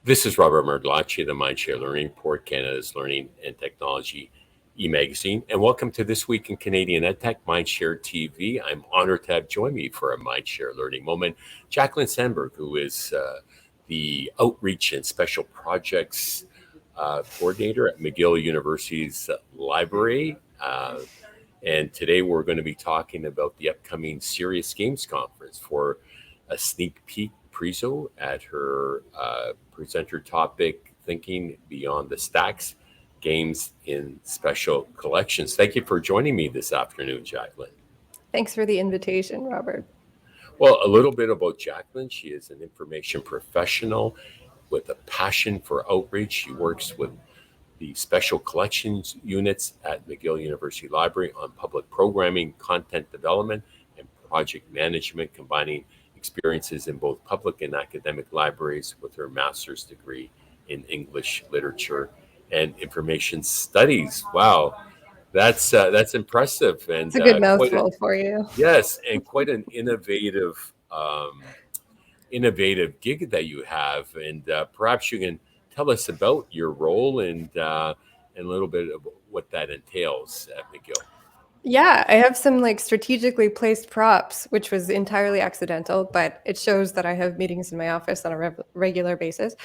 This is Robert Mardlacci, the Mindshare Learning Report, Canada's learning and technology e-magazine. And welcome to This Week in Canadian Edtech, Mindshare TV. I'm honored to have join me for a Mindshare Learning moment, Jacquelyn Sundberg, who is the Outreach and Special Projects Coordinator at McGill University's Library. And today we're going to be talking about the upcoming Serious Games Conference. For a sneak peek prezo at her presenter topic, Thinking Beyond the Stacks, Games in Special Collections. Thank you for joining me this afternoon, Jacquelyn. Thanks for the invitation, Robert. Well, a little bit about Jacquelyn. She is an information professional with a passion for outreach. She works with the Special Collections units at McGill University Library on public programming, content development, and project management, combining experiences in both public and academic libraries with her master's degree in English literature and information studies. Wow, that's impressive and It's a good quite a mouthful for you. yes, and quite an innovative gig that you have, and perhaps you can tell us about your role and a little bit of what that entails at McGill. Yeah, I have some strategically placed props, which was entirely accidental, but it shows that I have meetings in my office on a regular basis.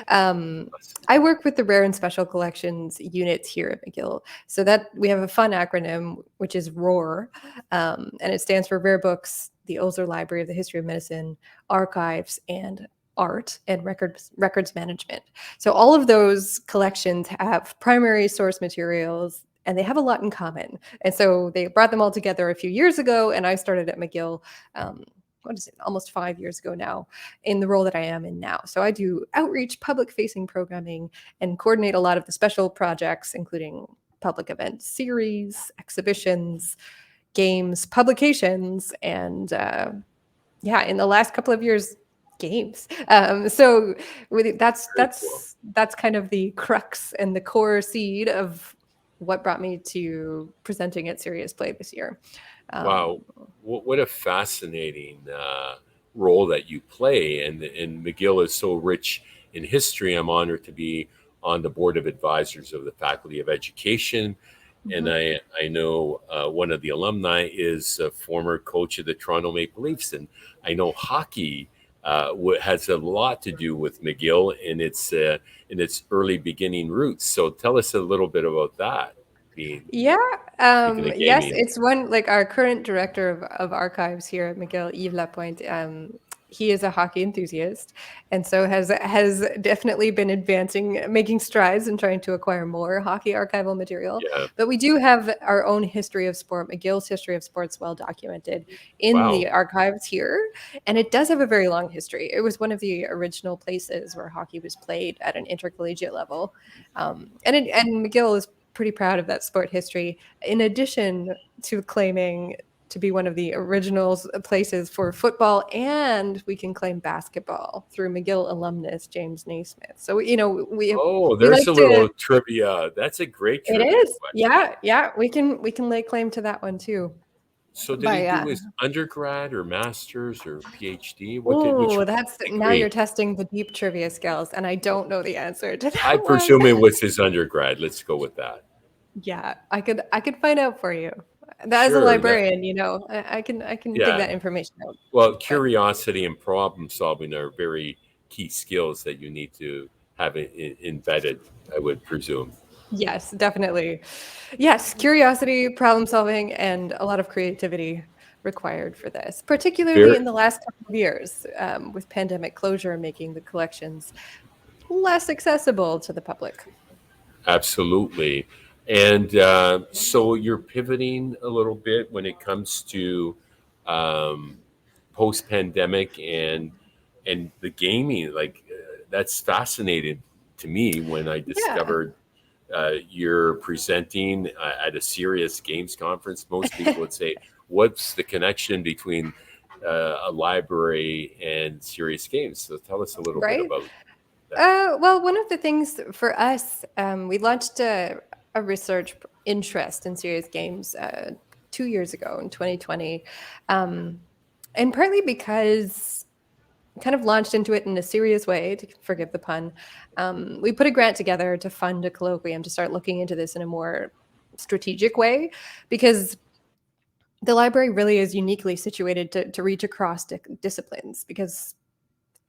I work with the Rare and Special Collections units here at McGill. So that we have a fun acronym, which is ROAR, and it stands for Rare Books, the Osler Library of the History of Medicine, Archives, and Art and records management. So all of those collections have primary source materials, and they have a lot in common. And so they brought them all together a few years ago, and I started at McGill, almost 5 years ago now, in the role that I am in now. So I do outreach, public-facing programming, and coordinate a lot of the special projects, including public event series, exhibitions, games, publications, and in the last couple of years, games. So that's kind of the crux and the core seed of what brought me to presenting at Serious Play this year. Wow, what a fascinating role that you play, and McGill is so rich in history. I'm honored to be on the board of advisors of the Faculty of Education, and I know one of the alumni is a former coach of the Toronto Maple Leafs, and I know hockey has a lot to do with McGill in its early beginning roots. So tell us a little bit about that. Speaking of Yes, gaming. it's one our current director of archives here at McGill, Yves Lapointe. He is a hockey enthusiast, and so has definitely been making strides in trying to acquire more hockey archival material. Yeah. But we do have our own history of sport. McGill's history of sports well documented in Wow. the archives here, and it does have a very long history. It was one of the original places where hockey was played at an intercollegiate level, and McGill is pretty proud of that sport history, in addition to claiming to be one of the original places for football, and we can claim basketball through McGill alumnus James Naismith. So we There's like a to. little trivia. That's a great It trivia is, question. we can lay claim to that one too. So did he By do his undergrad or master's or PhD? Which that's now degree? you're testing the deep trivia skills, and I don't know the answer to I that one. presume it was his undergrad. Let's go with that. Yeah, I could find out for you. That as a Sure. librarian, I can dig Yeah. that information out. Well, But curiosity and problem solving are very key skills that you need to have embedded, I would presume. yes, definitely. Yes, curiosity, problem solving, and a lot of creativity required for this, particularly Very in the last couple of years, with pandemic closure making the collections less accessible to the public. absolutely. And so you're pivoting a little bit when it comes to um, post pandemic and the gaming. That's fascinating to me when I Yeah. discovered you're presenting at a serious games conference. Most people would say, "What's the connection between a library and serious games?" So tell us a little bit Right? about that. Well, one of the things for us, we launched a research interest in serious games 2 years ago in 2020, and partly because kind of launched into it in a serious way, to forgive the pun. We put a grant together to fund a colloquium to start looking into this in a more strategic way, because the library really is uniquely situated to reach across disciplines, because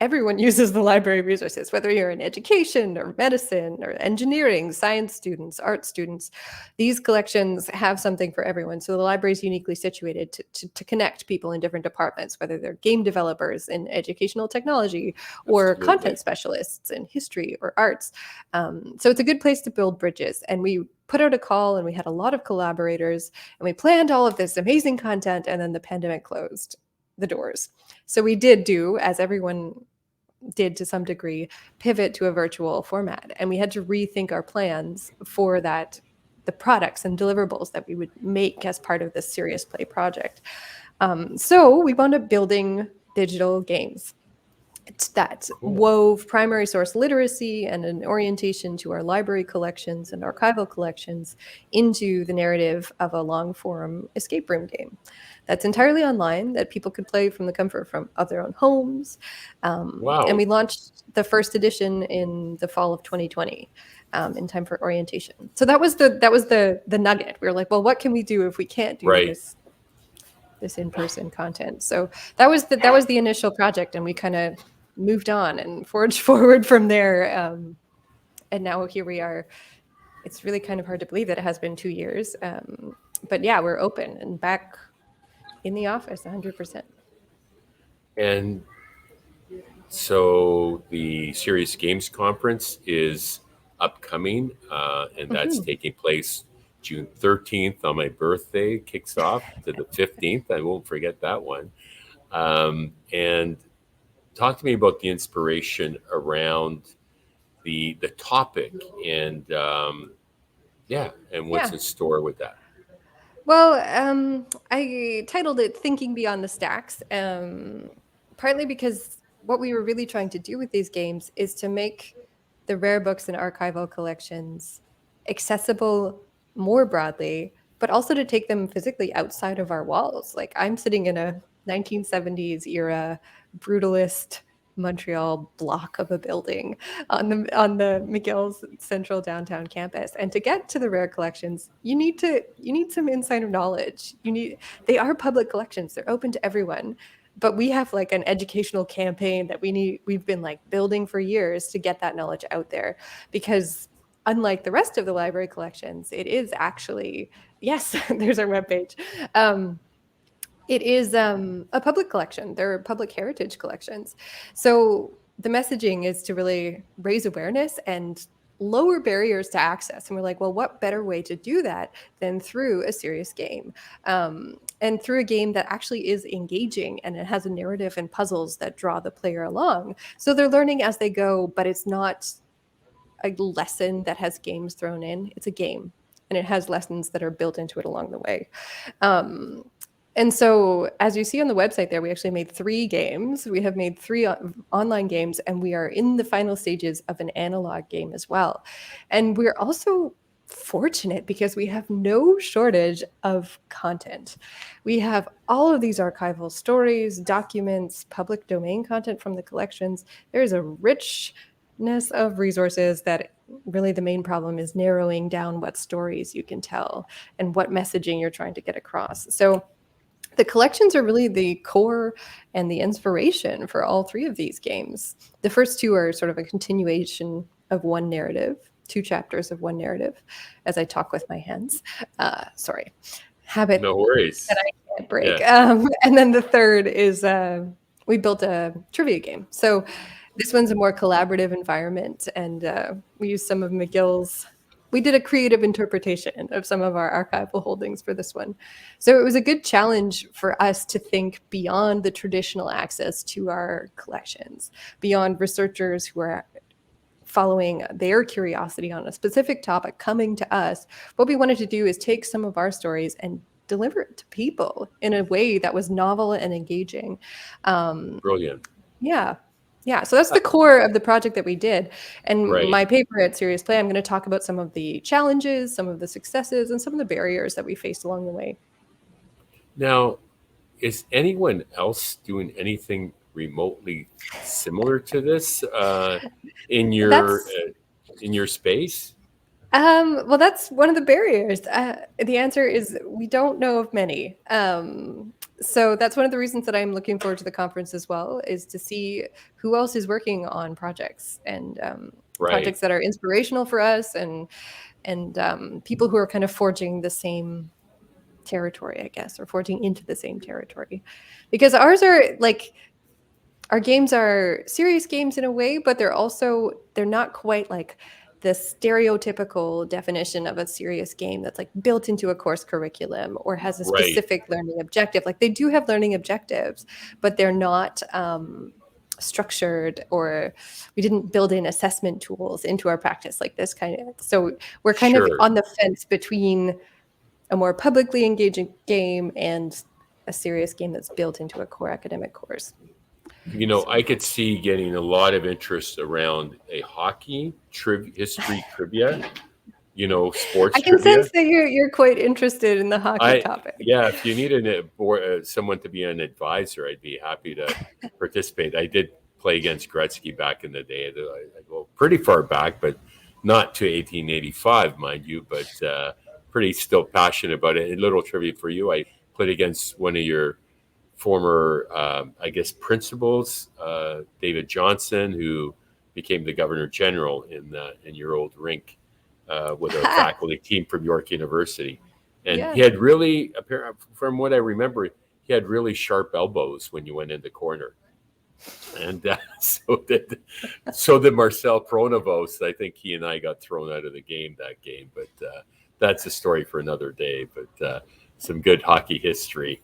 everyone uses the library resources, whether you're in education or medicine or engineering, science students, art students. These collections have something for everyone. So the library is uniquely situated to connect people in different departments, whether they're game developers in educational technology or Absolutely. content specialists in history or arts. So it's a good place to build bridges. And we put out a call, and we had a lot of collaborators, and we planned all of this amazing content, and then the pandemic closed the doors. So we did do, as everyone did to some degree, pivot to a virtual format. And we had to rethink our plans for that, the products and deliverables that we would make as part of this Serious Play project. So we wound up building digital games that wove primary source literacy and an orientation to our library collections and archival collections into the narrative of a long form escape room game that's entirely online, that people could play from the comfort of their own homes. Wow. And we launched the first edition in the fall of 2020, in time for orientation. So that was the nugget. We were like, well, what can we do if we can't do this in-person content? So that was the initial project, and we kind of moved on and forged forward from there. And now here we are. It's really kind of hard to believe that it has been 2 years. But yeah, we're open and back in the office 100%. And so the Serious Games Conference is upcoming, and that's taking place June 13th on my birthday, kicks off to the 15th. I won't forget that one. And talk to me about the inspiration around the topic, and and what's in store with that. Well, I titled it "Thinking Beyond the Stacks," partly because what we were really trying to do with these games is to make the rare books and archival collections accessible more broadly, but also to take them physically outside of our walls. Like, I'm sitting in a 1970s era brutalist Montreal block of a building on the McGill's central downtown campus. And to get to the rare collections, you need some insider knowledge. They are public collections. They're open to everyone. But we have like an educational campaign that we've been like building for years to get that knowledge out there, because unlike the rest of the library collections, it is actually, yes, there's our webpage. It is a public collection. They're public heritage collections. So the messaging is to really raise awareness and lower barriers to access. And we're like, well, what better way to do that than through a serious game? And through a game that actually is engaging, and it has a narrative and puzzles that draw the player along. So they're learning as they go, but it's not a lesson that has games thrown in. It's a game, and it has lessons that are built into it along the way. And so, as you see on the website there, we actually made 3 games. We have made 3 online games, and we are in the final stages of an analog game as well. And we're also fortunate because we have no shortage of content. We have all of these archival stories, documents, public domain content from the collections. There is a richness of resources that really the main problem is narrowing down what stories you can tell and what messaging you're trying to get across. So the collections are really the core and the inspiration for all 3 of these games. The first 2 are sort of a continuation of one narrative, 2 chapters of one narrative, as I talk with my hands. Sorry. Habit No worries. that I can't break. Yeah. And then the third is we built a trivia game. So this one's a more collaborative environment, and we used some of McGill's. We did a creative interpretation of some of our archival holdings for this one. So it was a good challenge for us to think beyond the traditional access to our collections, beyond researchers who are following their curiosity on a specific topic coming to us. What we wanted to do is take some of our stories and deliver it to people in a way that was novel and engaging. Brilliant. Yeah, so that's the core of the project that we did. And Right. my paper at Serious Play, I'm going to talk about some of the challenges, some of the successes, and some of the barriers that we faced along the way. Now, is anyone else doing anything remotely similar to this That's in your space? well, that's one of the barriers. The answer is we don't know of many. So that's one of the reasons that I'm looking forward to the conference as well, is to see who else is working on projects and Right. projects that are inspirational for us, and people who are kind of forging the same territory, I guess, or forging into the same territory, because ours are like our games are serious games in a way, but they're not quite like the stereotypical definition of a serious game that's like built into a course curriculum or has a Right. specific learning objective. Like they do have learning objectives, but they're not structured, or we didn't build in assessment tools into our practice like this kind of. So we're kind of Sure. on the fence between a more publicly engaging game and a serious game that's built into a core academic course. So I could see getting a lot of interest around a hockey history trivia, sports I can trivia. sense that you're quite interested in the hockey I topic. Yeah, if you need someone to be an advisor, I'd be happy to participate. I did play against Gretzky back in the day. I go pretty far back, but not to 1885, mind you, but pretty still passionate about it. A little trivia for you: I played against one of your former, I guess, principals, David Johnson, who became the governor general in your old rink with a Ha! faculty team from York University. And he Yes. had really, from what I remember, he had really sharp elbows when you went in the corner. And so did Marcel Pronovost. I think he and I got thrown out of the game that game, but that's a story for another day. But some good hockey history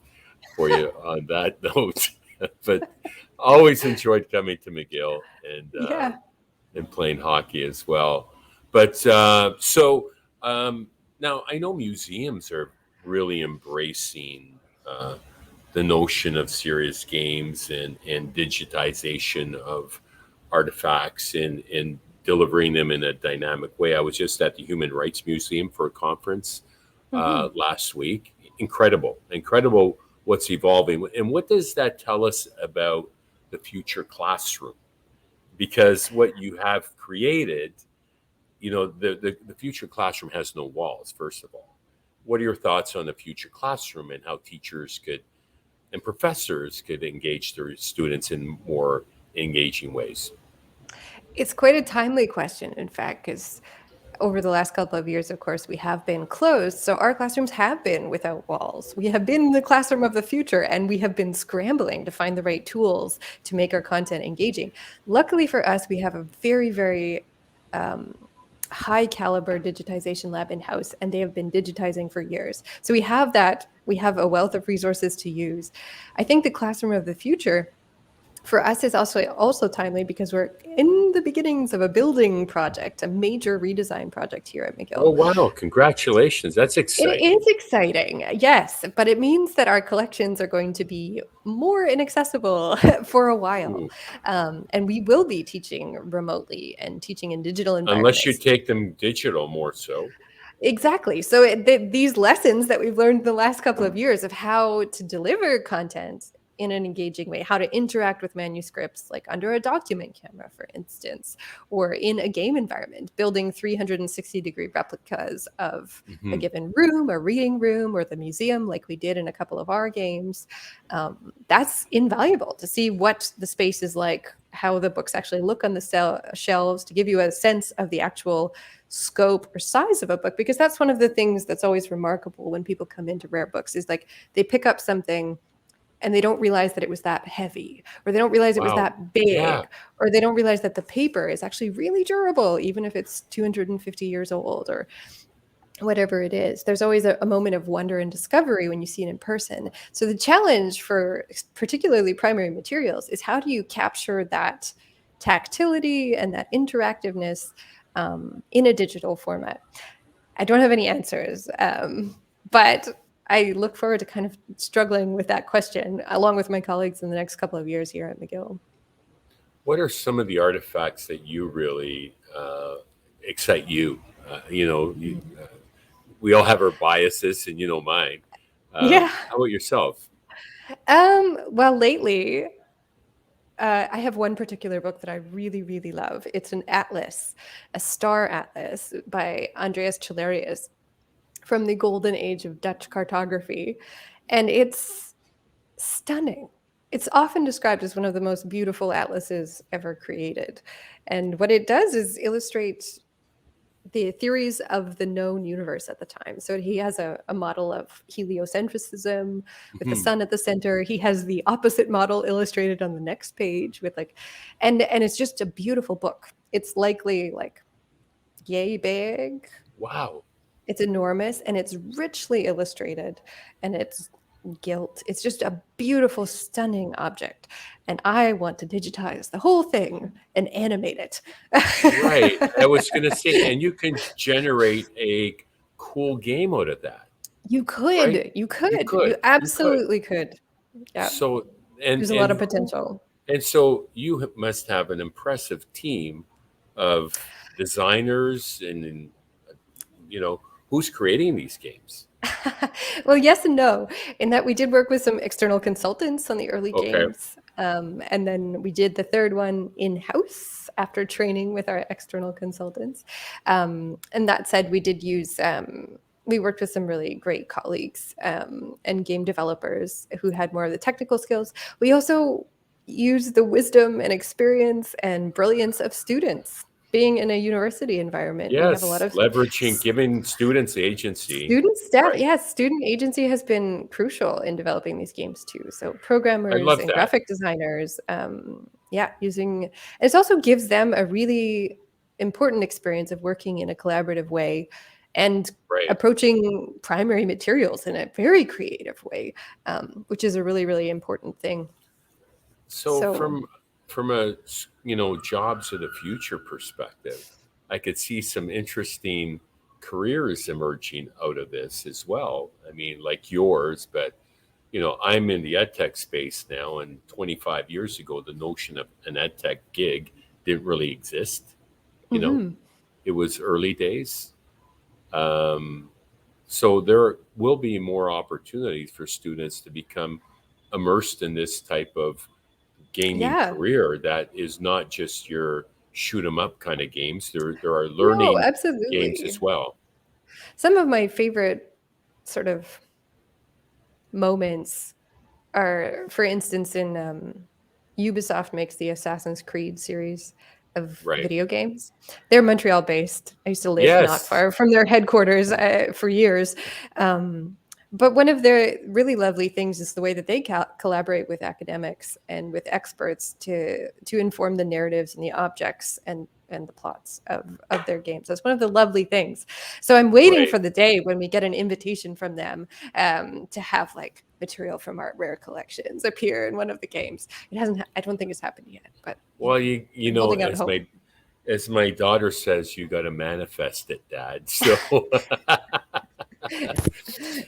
for you on that note. But always enjoyed coming to McGill Yeah. and playing hockey as well. But now I know museums are really embracing the notion of serious games and digitization of artifacts and delivering them in a dynamic way. I was just at the Human Rights Museum for a conference Mhm. last week. Incredible what's evolving. And what does that tell us about the future classroom? Because what you have created, the future classroom has no walls, first of all. What are your thoughts on the future classroom and how teachers could and professors could engage their students in more engaging ways? It's quite a timely question, in fact, because over the last couple of years, of course, we have been closed. So our classrooms have been without walls. We have been the classroom of the future, and we have been scrambling to find the right tools to make our content engaging. Luckily for us, we have a very, very um, high caliber digitization lab in house, and they have been digitizing for years. So we have that. We have a wealth of resources to use. I think the classroom of the future for us is also timely because we're in the beginnings of a building project, a major redesign project here at Oh, McGill. wow. Congratulations. That's It exciting. is exciting, yes, but it means that our collections are going to be more inaccessible for a while. Ooh. And we will be teaching remotely and teaching in digital Unless you environments. take them digital more so. Exactly. So these lessons that we've learned the last couple of years of how to deliver content in an engaging way, how to interact with manuscripts, like under a document camera, for instance, or in a game environment, building 360-degree replicas of a Mhm. given room, a reading room, or the museum, like we did in a couple of our games. That's invaluable to see what the space is like, how the books actually look on the shelves, to give you a sense of the actual scope or size of a book, because that's one of the things that's always remarkable when people come into rare books is like they pick up something and they don't realize that it was that heavy, or they don't realize it was Wow. that Yeah. big, or they don't realize that the paper is actually really durable even if it's 250 years old, or whatever it is. There's always a moment of wonder and discovery when you see it in person. So the challenge for particularly primary materials is how do you capture that tactility and that interactiveness in a digital format? I don't have any answers, but I look forward to kind of struggling with that question along with my colleagues in the next couple of years here at McGill. What are some of the artifacts that you really excite you? We all have our biases, and you know mine. Yeah. How about yourself? Well, lately, I have one particular book that I really, really love. It's an atlas, a star atlas by Andreas Cellarius from the golden age of Dutch cartography. And it's stunning. It's often described as one of the most beautiful atlases ever created. And what it does is illustrate the theories of the known universe at the time. So he has a model of heliocentrism with the Mhm. sun at the center. He has the opposite model illustrated on the next page with like, and it's just a beautiful book. It's likely like yay big. Wow. It's enormous and it's richly illustrated and it's gilt. It's just a beautiful, stunning object. And I want to digitize the whole thing and animate it. Right. I was going to say, and you can generate a cool game out of that, You right? could, you You could, you could, you could. absolutely could. Yeah, So, and there's a lot of and potential. and so you must have an impressive team of designers, and who's creating these games. Well, yes and no, in that we did work with some external consultants on the early Okay. games. And then we did the third one in-house after training with our external consultants. And that said, we did use, we worked with some really great colleagues and game developers who had more of the technical skills. We also used the wisdom and experience and brilliance of students. Being in a university environment, we have a lot Yes, of leveraging, giving students agency. student staff. Right. Yes, student agency has been crucial in developing these games too. So I programmers love and that. graphic designers, yeah, using it also gives them a really important experience of working in a collaborative way and Right. approaching primary materials in a very creative way, which is a really, really important thing. So So from a jobs of the future perspective, I could see some interesting careers emerging out of this as well. I mean, like yours, but I'm in the edtech space now, and 25 years ago, the notion of an edtech gig didn't really exist. You know, mhm. it was early days. Um, so there will be more opportunities for students to become immersed in this type of gaming Yeah, career that is not just your shoot 'em up kind of games. There are no, learning games absolutely. as well. Some of my favorite sort of moments are, for instance, in Ubisoft makes the Assassin's Creed series of Right. video games. They're Montreal based. I used to live not Yes. far from their headquarters for years. Um, but one of their really lovely things is the way that they collaborate with academics and with experts to inform the narratives and the objects and the plots of their games. That's one of the lovely things. So I'm waiting Right. for the day when we get an invitation from them to have like material from our rare collections appear in one of the games. It hasn't. I don't think it's happened yet, but Well, you I'm know, holding out hope. as my daughter says, you got to manifest it, Dad. So,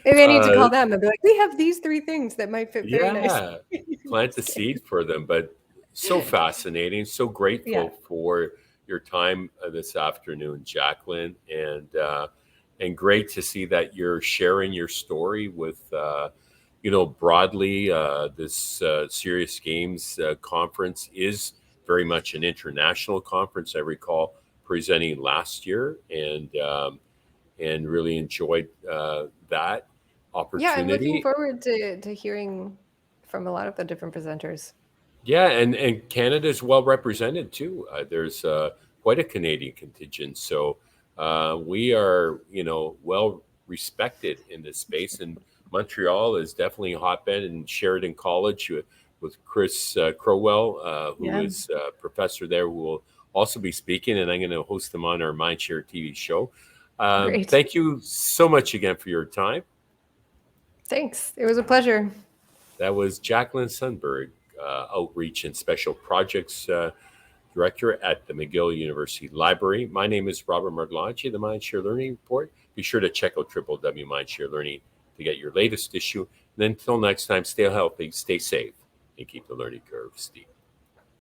Maybe I need to uh, call them and be like, we have these three things that might fit very nicely yeah, in plant the this game. seed for them. But so fascinating, so Yeah, grateful for your time this afternoon, Jacquelyn, and great to see that you're sharing your story with broadly. This Serious Games conference is very much an international conference. I recall presenting last year, and really enjoyed that yeah. I'm looking opportunity. forward to hearing from a lot of the different presenters. Yeah, and Canada is well represented too. There's quite a Canadian contingent, so we are, well respected in this space. And Montreal is definitely a hotbed. And Sheridan College with Chris Crowell, who Yeah, is a professor there, who will also be speaking, and I'm going to host them on our Mindshare TV show. great. Thank you so much again for your time. Thanks. It was a pleasure. That was Jacquelyn Sundberg, Outreach and Special Projects Director at the McGill University Library. My name is Robert Margolacci, the Mindshare Learning Report. Be sure to check out www.mindshare learning to get your latest issue. And until next time, stay healthy, stay safe, and keep the learning curve steep.